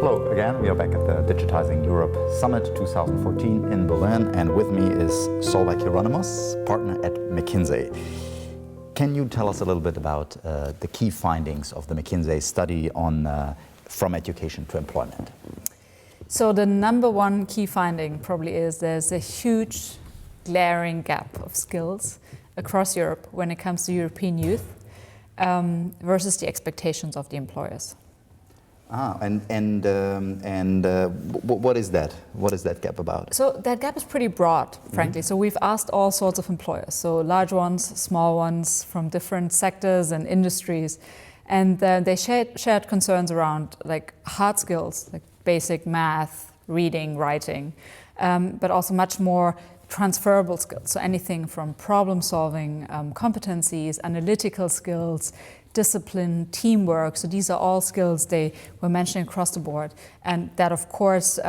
Hello again, we are back at the Digitizing Europe Summit 2014 in Berlin, and with me is Solveigh Hieronimus, partner at McKinsey. Can you tell us a little bit about the key findings of the McKinsey study on from education to employment? So the number one key finding probably is there's a huge glaring gap of skills across Europe when it comes to European youth versus the expectations of the employers. What is that? What is that gap about? So that gap is pretty broad, frankly. So we've asked all sorts of employers, so large ones, small ones, from different sectors and industries, and they shared concerns around like hard skills, like basic math, reading, writing, but also much more transferable skills. So anything from problem-solving competencies, analytical skills, discipline, teamwork. So these are all skills they were mentioning across the board. And that, of course,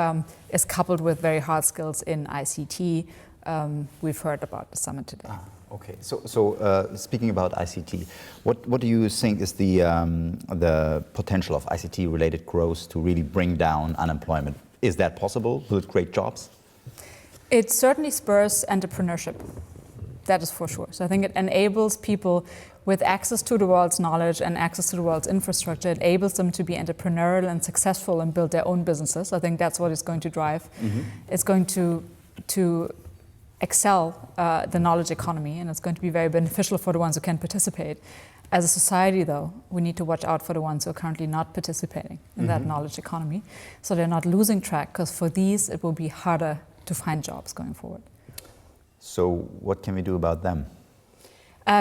is coupled with very hard skills in ICT. We've heard about the summit today. Okay. So speaking about ICT, what do you think is the potential of ICT-related growth to really bring down unemployment? Is that possible? Will it create jobs? It certainly spurs entrepreneurship. That is for sure. So I think it enables people with access to the world's knowledge and access to the world's infrastructure. It enables them to be entrepreneurial and successful and build their own businesses. I think that's what it's going to drive. It's going to excel the knowledge economy, and it's going to be very beneficial for the ones who can participate. As a society, though, we need to watch out for the ones who are currently not participating in that knowledge economy, so they're not losing track, because for these, it will be harder to find jobs going forward. So what can we do about them?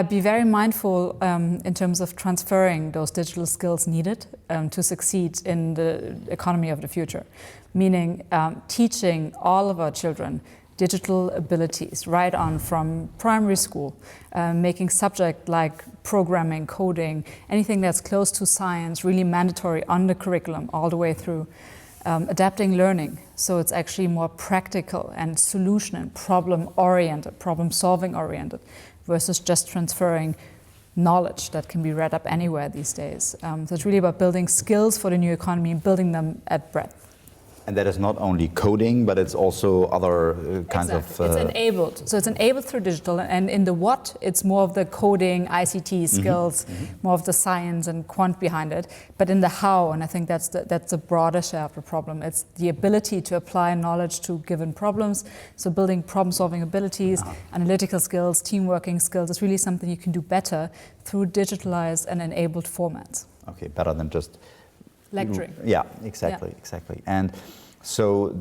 Be very mindful in terms of transferring those digital skills needed to succeed in the economy of the future. Meaning teaching all of our children digital abilities right on from primary school, making subject like programming, coding, anything that's close to science, really mandatory on the curriculum all the way through. Adapting learning, so it's actually more practical and solution and problem-oriented, problem-solving oriented, versus just transferring knowledge that can be read up anywhere these days. So it's really about building skills for the new economy and building them at breadth. And that is not only coding, but it's also other kinds of... It's enabled. So it's enabled through digital, and in the what, it's more of the coding, ICT skills, more of the science and quant behind it. But in the how, and I think that's the broader share of the problem, it's the ability to apply knowledge to given problems. So building problem-solving abilities, analytical skills, team-working skills is really something you can do better through digitalized and enabled formats. Okay, better than just... lecturing. Yeah, exactly. And so,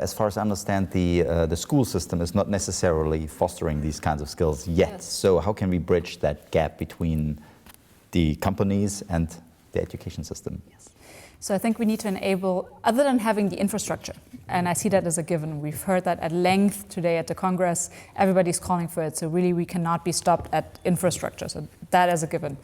as far as I understand, the school system is not necessarily fostering these kinds of skills yet. Yes. So how can we bridge that gap between the companies and the education system? Yes. So I think we need to enable, other than having the infrastructure, and I see that as a given. We've heard that at length today at the Congress. Everybody's calling for it. So really, we cannot be stopped at infrastructure. So that as a given.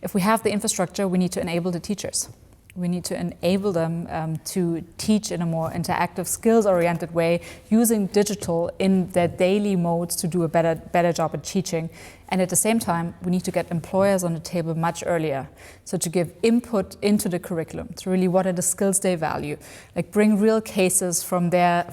If we have the infrastructure, we need to enable the teachers. We need to enable them to teach in a more interactive, skills-oriented way, using digital in their daily modes to do a better job at teaching. And at the same time, we need to get employers on the table much earlier. So to give input into the curriculum, to really what are the skills they value, like bring real cases from their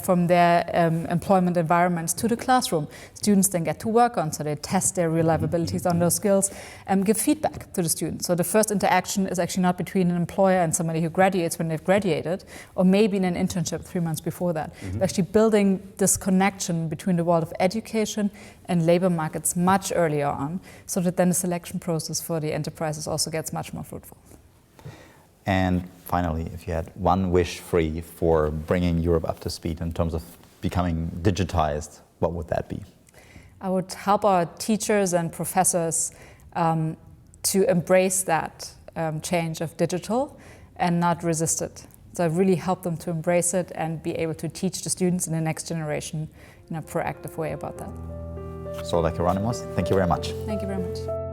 employment environments to the classroom. Students then get to work on, so they test their real life abilities on those skills, and give feedback to the students. So the first interaction is actually not between an employer and somebody who graduates when they've graduated, or maybe in an internship 3 months before that. But actually building this connection between the world of education and labor markets much earlier on, so that then the selection process for the enterprises also gets much more fruitful. And finally, if you had one wish free for bringing Europe up to speed in terms of becoming digitized, what would that be? I would help our teachers and professors to embrace that change of digital and not resist it. So I really help them to embrace it and be able to teach the students in the next generation in a proactive way about that. Solveigh Hieronimus, thank you very much. Thank you very much.